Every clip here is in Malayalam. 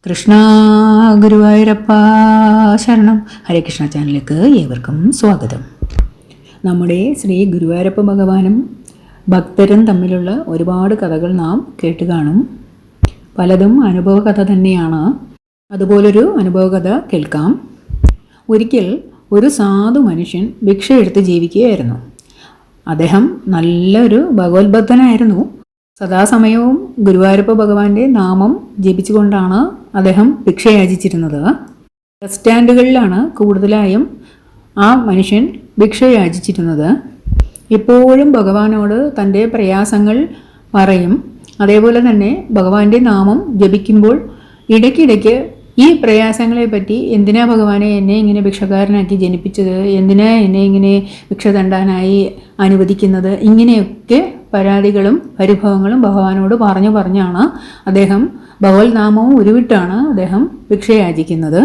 കൃഷ്ണ ഗുരുവായൂരപ്പ ശരണം. ഹരേ കൃഷ്ണ ചാനലിലേക്ക് ഏവർക്കും സ്വാഗതം. നമ്മുടെ ശ്രീ ഗുരുവായൂരപ്പ ഭഗവാനും ഭക്തരും തമ്മിലുള്ള ഒരുപാട് കഥകൾ നാം കേട്ട് കാണും. പലതും അനുഭവ കഥ തന്നെയാണ്. അതുപോലൊരു അനുഭവ കഥ കേൾക്കാം. ഒരിക്കൽ ഒരു സാധു മനുഷ്യൻ ഭിക്ഷ എടുത്ത് ജീവിക്കുകയായിരുന്നു. അദ്ദേഹം നല്ലൊരു ഭഗവത്ഭക്തനായിരുന്നു. സദാസമയവും ഗുരുവായൂരപ്പ ഭഗവാന്റെ നാമം ജപിച്ചുകൊണ്ടാണ് അദ്ദേഹം ഭിക്ഷ യാചിച്ചിരുന്നത്. ബസ് സ്റ്റാൻഡുകളിലാണ് കൂടുതലായും ആ മനുഷ്യൻ ഭിക്ഷ യാചിച്ചിരുന്നത്. എപ്പോഴും ഭഗവാനോട് തൻ്റെ പ്രയാസങ്ങൾ പറയും. അതേപോലെ തന്നെ ഭഗവാന്റെ നാമം ജപിക്കുമ്പോൾ ഇടയ്ക്കിടയ്ക്ക് ഈ പ്രയാസങ്ങളെപ്പറ്റി, എന്തിനാ ഭഗവാനെ എന്നെ ഇങ്ങനെ ഭിക്ഷക്കാരനാക്കി ജനിപ്പിച്ചത്, എന്തിനാ എന്നെ ഇങ്ങനെ ഭിക്ഷ തണ്ടാനായി അനുവദിക്കുന്നത്, ഇങ്ങനെയൊക്കെ പരാതികളും പരിഭവങ്ങളും ഭഗവാനോട് പറഞ്ഞാണ് അദ്ദേഹം ഭഗവത് നാമവും ഉരുവിട്ടാണ് അദ്ദേഹം ഭിക്ഷയാചിക്കുന്നത്.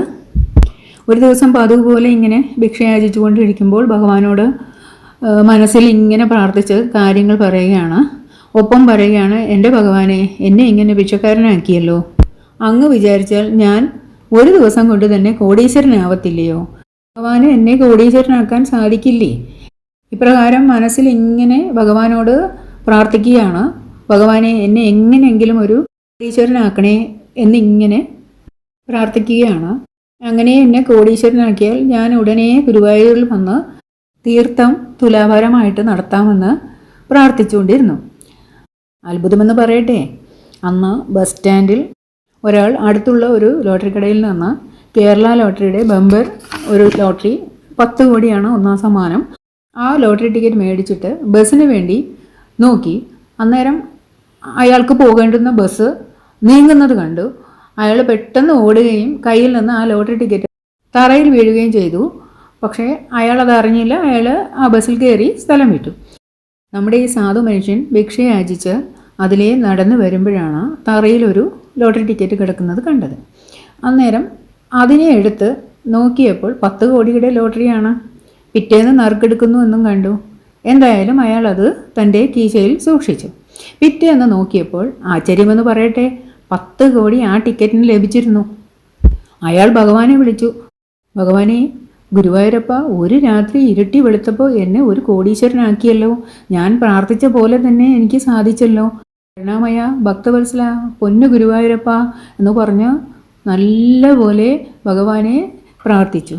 ഒരു ദിവസം പതുപോലെ ഇങ്ങനെ ഭിക്ഷയാചിച്ചു കൊണ്ടിരിക്കുമ്പോൾ ഭഗവാനോട് മനസ്സിൽ ഇങ്ങനെ പ്രാർത്ഥിച്ച് കാര്യങ്ങൾ പറയുകയാണ്. ഒപ്പം പറയുകയാണ്, എൻ്റെ ഭഗവാനെ, എന്നെ ഇങ്ങനെ ഭിക്ഷക്കാരനാക്കിയല്ലോ. അങ്ങ് വിചാരിച്ചാൽ ഞാൻ ഒരു ദിവസം കൊണ്ട് തന്നെ കോടീശ്വരനാവത്തില്ലയോ? ഭഗവാന് എന്നെ കോടീശ്വരനാക്കാൻ സാധിക്കില്ലേ? ഇപ്രകാരം മനസ്സിൽ ഇങ്ങനെ ഭഗവാനോട് പ്രാർത്ഥിക്കുകയാണ്. ഭഗവാനെ, എന്നെ എങ്ങനെയെങ്കിലും ഒരു കോടീശ്വരനാക്കണേ എന്നിങ്ങനെ പ്രാർത്ഥിക്കുകയാണ്. അങ്ങനെ എന്നെ കോടീശ്വരനാക്കിയാൽ ഞാൻ ഉടനെ ഗുരുവായൂരിൽ വന്ന് തീർത്ഥം തുലാഭാരമായിട്ട് നടത്താമെന്ന് പ്രാർത്ഥിച്ചുകൊണ്ടിരുന്നു. അത്ഭുതമെന്ന് പറയട്ടെ, അന്ന് ബസ് സ്റ്റാൻഡിൽ ഒരാൾ അടുത്തുള്ള ഒരു ലോട്ടറി കടയിൽ നിന്ന് കേരള ലോട്ടറിയുടെ ബമ്പർ ഒരു ലോട്ടറി 10 കോടിയാണ് ഒന്നാം സമ്മാനം. ആ ലോട്ടറി ടിക്കറ്റ് മേടിച്ചിട്ട് ബസ്സിന് വേണ്ടി നോക്കി. അന്നേരം അയാൾക്ക് പോകേണ്ടുന്ന ബസ് നീങ്ങുന്നത് കണ്ടു. അയാൾ പെട്ടെന്ന് ഓടുകയും കയ്യിൽ നിന്ന് ആ ലോട്ടറി ടിക്കറ്റ് തറയിൽ വീഴുകയും ചെയ്തു. പക്ഷേ അയാളത് അറിഞ്ഞില്ല. അയാൾ ആ ബസ്സിൽ കയറി സ്ഥലം വിട്ടു. നമ്മുടെ ഈ സാധു മനുഷ്യൻ ഭിക്ഷ യാചിച്ച് അതിലേ നടന്നു വരുമ്പോഴാണ് തറയിലൊരു ലോട്ടറി ടിക്കറ്റ് കിടക്കുന്നത് കണ്ടത്. അന്നേരം അതിനെ എടുത്ത് നോക്കിയപ്പോൾ 10 കോടിയുടെ ലോട്ടറിയാണ്. പിറ്റേന്ന് നറുക്കെടുക്കുന്നു എന്നും കണ്ടു. എന്തായാലും അയാൾ അത് തൻ്റെ കീശയിൽ സൂക്ഷിച്ചു. പിറ്റേന്ന് നോക്കിയപ്പോൾ ആശ്ചര്യമെന്ന് പറയട്ടെ, 10 കോടി ആ ടിക്കറ്റിന് ലഭിച്ചിരുന്നു. അയാൾ ഭഗവാനെ വിളിച്ചു. ഭഗവാനെ, ഗുരുവായൂരപ്പ, ഒരു രാത്രി ഇരുട്ടി വെളുത്തപ്പോൾ എന്നെ ഒരു കോടീശ്വരനാക്കിയല്ലോ. ഞാൻ പ്രാർത്ഥിച്ച പോലെ തന്നെ എനിക്ക് സാധിച്ചല്ലോ. കരുണാമയ, ഭക്തവത്സല, പൊന്നു ഗുരുവായൂരപ്പ എന്ന് പറഞ്ഞ് നല്ലപോലെ ഭഗവാനെ പ്രാർത്ഥിച്ചു.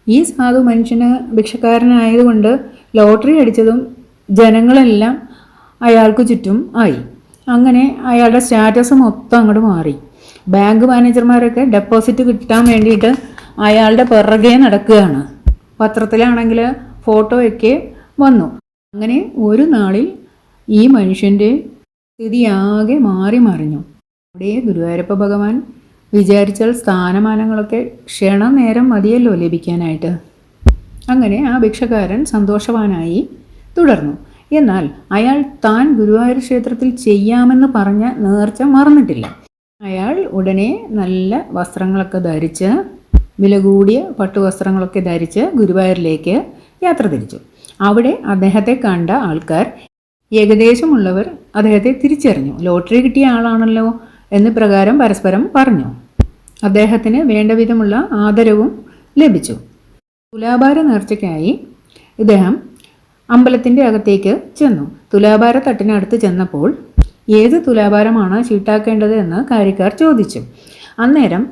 ഈ സാധു മനുഷ്യന് ഭിക്ഷക്കാരനായതുകൊണ്ട് ലോട്ടറി അടിച്ചതും ജനങ്ങളെല്ലാം അയാൾക്ക് ചുറ്റും ആയി. അങ്ങനെ അയാളുടെ സ്റ്റാറ്റസ് മൊത്തം അങ്ങോട്ട് മാറി. ബാങ്ക് മാനേജർമാരൊക്കെ ഡെപ്പോസിറ്റ് കിട്ടാൻ വേണ്ടിയിട്ട് അയാളുടെ പിറകെ നടക്കുകയാണ്. പത്രത്തിലാണെങ്കിൽ ഫോട്ടോയൊക്കെ വന്നു. അങ്ങനെ ഒരു നാളിൽ ഈ മനുഷ്യൻ്റെ സ്ഥിതി ആകെ മാറി മറിഞ്ഞു. അവിടെ ഗുരുവായൂരപ്പ ഭഗവാൻ വിചാരിച്ചാൽ സ്ഥാനമാനങ്ങളൊക്കെ ക്ഷണനേരം മതിയല്ലോ ലഭിക്കാനായിട്ട്. അങ്ങനെ ആ ഭിക്ഷക്കാരൻ സന്തോഷവാനായി തുടർന്നു. എന്നാൽ അയാൾ താൻ ഗുരുവായൂർ ക്ഷേത്രത്തിൽ ചെയ്യാമെന്ന് പറഞ്ഞ നേർച്ച മറന്നിട്ടില്ല. അയാൾ ഉടനെ നല്ല വസ്ത്രങ്ങളൊക്കെ ധരിച്ച്, വില കൂടിയ പട്ടുവസ്ത്രങ്ങളൊക്കെ ധരിച്ച് ഗുരുവായൂരിലേക്ക് യാത്ര തിരിച്ചു. അവിടെ അദ്ദേഹത്തെ കണ്ട ആൾക്കാർ, ഏകദേശമുള്ളവർ അദ്ദേഹത്തെ തിരിച്ചറിഞ്ഞു. ലോട്ടറി കിട്ടിയ ആളാണല്ലോ എന്ന് പ്രകാരം പരസ്പരം പറഞ്ഞു. അദ്ദേഹത്തിന് വേണ്ട വിധമുള്ള ആദരവും ലഭിച്ചു. തുലാഭാര നേർച്ചയ്ക്കായി ഇദ്ദേഹം അമ്പലത്തിൻ്റെ അകത്തേക്ക് ചെന്നു. തുലാഭാര തട്ടിനടുത്ത് ചെന്നപ്പോൾ ഏത് തുലാഭാരമാണ് ചീട്ടാക്കേണ്ടത് എന്ന് കാര്യക്കാർ ചോദിച്ചു. അന്നേരം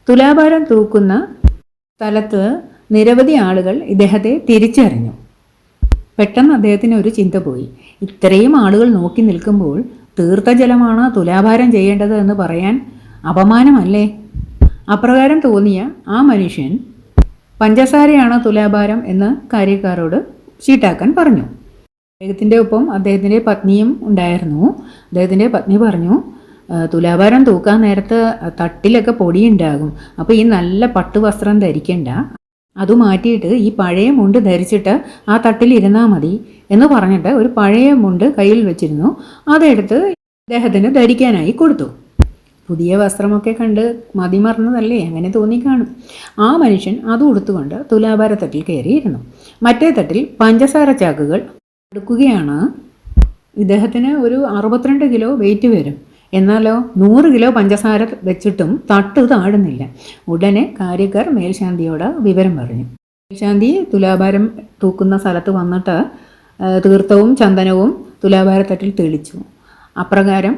തുലാഭാരം തൂക്കുന്ന സ്ഥലത്ത് നിരവധി ആളുകൾ ഇദ്ദേഹത്തെ തിരിച്ചറിഞ്ഞു. പെട്ടെന്ന് അദ്ദേഹത്തിന് ഒരു ചിന്ത പോയി. ഇത്രയും ആളുകൾ നോക്കി നിൽക്കുമ്പോൾ തീർത്ഥജലമാണ് തുലാഭാരം ചെയ്യേണ്ടത് എന്ന് പറയാൻ അപമാനമല്ലേ? അപ്രകാരം തോന്നിയ ആ മനുഷ്യൻ പഞ്ചസാരയാണ് തുലാഭാരം എന്ന് കാര്യക്കാരോട് ചീട്ടാക്കാൻ പറഞ്ഞു. അദ്ദേഹത്തിൻ്റെ ഒപ്പം അദ്ദേഹത്തിൻ്റെ പത്നിയും ഉണ്ടായിരുന്നു. അദ്ദേഹത്തിൻ്റെ പത്നി പറഞ്ഞു, തുലാഭാരം തൂക്കാൻ നേരത്ത് തട്ടിലൊക്കെ പൊടിയുണ്ടാകും. അപ്പോൾ ഈ നല്ല പട്ടുവസ്ത്രം ധരിക്കണ്ട, അത് മാറ്റിയിട്ട് ഈ പഴയ മുണ്ട് ധരിച്ചിട്ട് ആ തട്ടിൽ ഇരുന്നാൽ മതി എന്ന് പറഞ്ഞിട്ട് ഒരു പഴയ മുണ്ട് കയ്യിൽ വെച്ചിരുന്നു. അതെടുത്ത് അദ്ദേഹത്തിന് ധരിക്കാനായി കൊടുത്തു. പുതിയ വസ്ത്രമൊക്കെ കണ്ട് മതിമറന്നതല്ലേ, അങ്ങനെ തോന്നിക്കാണും. ആ മനുഷ്യൻ അത് ഉടുത്തുകൊണ്ട് തുലാഭാര തട്ടിൽ കയറിയിരുന്നു. മറ്റേ തട്ടിൽ പഞ്ചസാര ചാക്കുകൾ എടുക്കുകയാണ്. ഇദ്ദേഹത്തിന് ഒരു 62 കിലോ വെയിറ്റ് വരും. എന്നാലോ 100 കിലോ പഞ്ചസാര വെച്ചിട്ടും തട്ട് താഴുന്നില്ല. ഉടനെ കാര്യക്കാർ മേൽശാന്തിയോട് വിവരം പറഞ്ഞു. മേൽശാന്തി തുലാഭാരം തൂക്കുന്ന സ്ഥലത്ത് വന്നിട്ട് തീർത്ഥവും ചന്ദനവും തുലാഭാരത്തട്ടിൽ തെളിച്ചു. അപ്രകാരം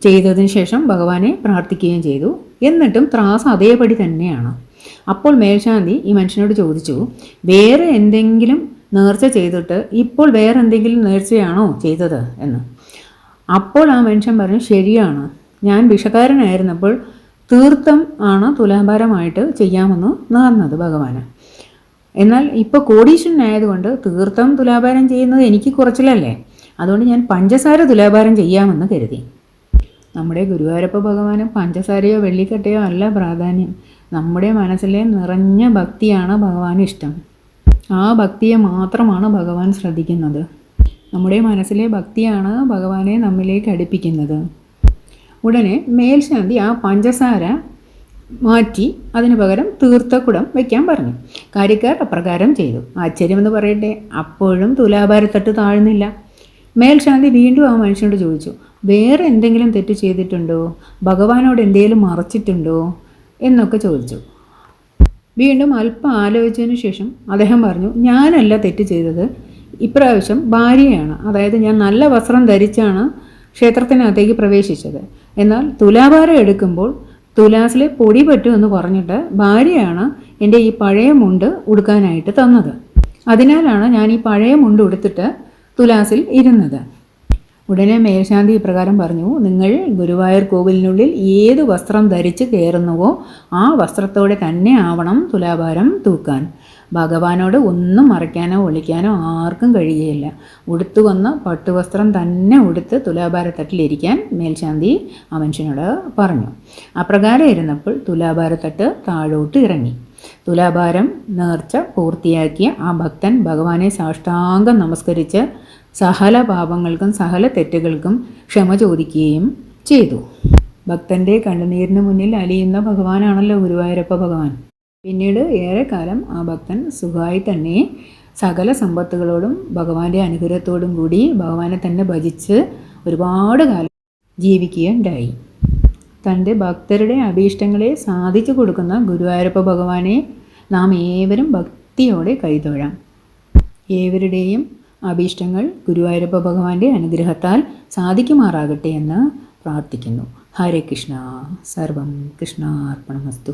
ചെയ്തതിന് ശേഷം ഭഗവാനെ പ്രാർത്ഥിക്കുകയും ചെയ്തു. എന്നിട്ടും ത്രാസ് അതേപടി തന്നെയാണ്. അപ്പോൾ മേൽശാന്തി ഈ മനുഷ്യനോട് ചോദിച്ചു, വേറെ എന്തെങ്കിലും നേർച്ച ചെയ്തിട്ട് ഇപ്പോൾ വേറെ എന്തെങ്കിലും നേർച്ചയാണോ ചെയ്തത് എന്ന്. അപ്പോൾ ആ മനുഷ്യൻ പറഞ്ഞു, ശരിയാണ്, ഞാൻ ഭിക്ഷക്കാരനായിരുന്നപ്പോൾ തീർത്ഥം ആണ് തുലാഭാരമായിട്ട് ചെയ്യാമെന്ന് നേർന്നത് ഭഗവാന്. എന്നാൽ ഇപ്പോൾ കോടീശ്വരനായതുകൊണ്ട് തീർത്ഥം തുലാഭാരം ചെയ്യുന്നത് എനിക്ക് കുറച്ചിലല്ലേ, അതുകൊണ്ട് ഞാൻ പഞ്ചസാര തുലാഭാരം ചെയ്യാമെന്ന് കരുതി. നമ്മുടെ ഗുരുവായൂരപ്പ ഭഗവാന് പഞ്ചസാരയോ വെള്ളിക്കട്ടയോ അല്ല പ്രാധാന്യം. നമ്മുടെ മനസ്സിലെ നിറഞ്ഞ ഭക്തിയാണ് ഭഗവാന് ഇഷ്ടം. ആ ഭക്തിയെ മാത്രമാണ് ഭഗവാൻ ശ്രദ്ധിക്കുന്നത്. നമ്മുടെ മനസ്സിലെ ഭക്തിയാണ് ഭഗവാനെ നമ്മിലേക്ക് അടുപ്പിക്കുന്നത്. ഉടനെ മേൽശാന്തി ആ പഞ്ചസാര മാറ്റി അതിന് പകരം തീർത്ഥക്കുടം വയ്ക്കാൻ പറഞ്ഞു. കാര്യക്കാർ അപ്രകാരം ചെയ്തു. ആശ്ചര്യമെന്ന് പറയട്ടെ, അപ്പോഴും തുലാഭാരത്തട്ട് താഴ്ന്നില്ല. മേൽശാന്തി വീണ്ടും ആ മനുഷ്യനോട് ചോദിച്ചു, വേറെ എന്തെങ്കിലും തെറ്റ് ചെയ്തിട്ടുണ്ടോ, ഭഗവാനോട് എന്തെങ്കിലും മറച്ചിട്ടുണ്ടോ എന്നൊക്കെ ചോദിച്ചു. വീണ്ടും അല്പം ആലോചിച്ചതിന് ശേഷം അദ്ദേഹം പറഞ്ഞു, ഞാനല്ല തെറ്റ് ചെയ്തത്, ഇപ്രാവശ്യം ഭാര്യയാണ്. അതായത് ഞാൻ നല്ല വസ്ത്രം ധരിച്ചാണ് ക്ഷേത്രത്തിനകത്തേക്ക് പ്രവേശിച്ചത്. എന്നാൽ തുലാഭാരം എടുക്കുമ്പോൾ തുലാസിലെ പൊടി പറ്റൂ എന്ന് പറഞ്ഞിട്ട് ഭാര്യയാണ് എൻ്റെ ഈ പഴയ മുണ്ട് ഉടുക്കാനായിട്ട് തന്നത്. അതിനാലാണ് ഞാൻ ഈ പഴയ മുണ്ട് ഉടുത്തിട്ട് തുലാസിൽ ഇരുന്നത്. ഉടനെ മേൽശാന്തി ഇപ്രകാരം പറഞ്ഞു, നിങ്ങൾ ഗുരുവായൂർ കോവിലിനുള്ളിൽ ഏത് വസ്ത്രം ധരിച്ച് കയറുന്നുവോ ആ വസ്ത്രത്തോടെ തന്നെ ആവണം തുലാഭാരം തൂക്കാൻ. ഭഗവാനോട് ഒന്നും മറയ്ക്കാനോ ഒളിക്കാനോ ആർക്കും കഴിയുകയില്ല. ഉടുത്തു വന്ന പട്ടുവസ്ത്രം തന്നെ ഉടുത്ത് തുലാഭാരത്തട്ടിലിരിക്കാൻ മേൽശാന്തി ആ മനുഷ്യനോട് പറഞ്ഞു. അപ്രകാരം ഇരുന്നപ്പോൾ തുലാഭാരത്തട്ട് താഴോട്ട് ഇറങ്ങി. തുലാഭാരം നേർച്ച പൂർത്തിയാക്കിയ ആ ഭക്തൻ ഭഗവാനെ സാഷ്ടാംഗം നമസ്കരിച്ച് സകല പാപങ്ങൾക്കും സകല തെറ്റുകൾക്കും ക്ഷമ ചോദിക്കുകയും ചെയ്തു. ഭക്തൻ്റെ കണ്ണുനീരിന് മുന്നിൽ അലിയുന്ന ഭഗവാനാണല്ലോ ഗുരുവായൂരപ്പ ഭഗവാൻ. പിന്നീട് ഏറെക്കാലം ആ ഭക്തൻ സുഖമായി തന്നെ സകല സമ്പത്തുകളോടും ഭഗവാന്റെ അനുഗ്രഹത്തോടും കൂടി ഭഗവാനെ തന്നെ ഭജിച്ച് ഒരുപാട് കാലം ജീവിക്കുകയുണ്ടായി. തൻ്റെ ഭക്തരുടെ അഭീഷ്ടങ്ങളെ സാധിച്ചു കൊടുക്കുന്ന ഗുരുവായൂരപ്പ ഭഗവാനെ നാം ഏവരും ഭക്തിയോടെ കൈതൊഴാം. ഏവരുടെയും അഭീഷ്ടങ്ങൾ ഗുരുവായൂരപ്പ ഭഗവാന്റെ അനുഗ്രഹത്താൽ സാധിക്കുമാറാകട്ടെ എന്ന് പ്രാർത്ഥിക്കുന്നു. ഹരേ കൃഷ്ണ. സർവം കൃഷ്ണാർപ്പണമസ്തു.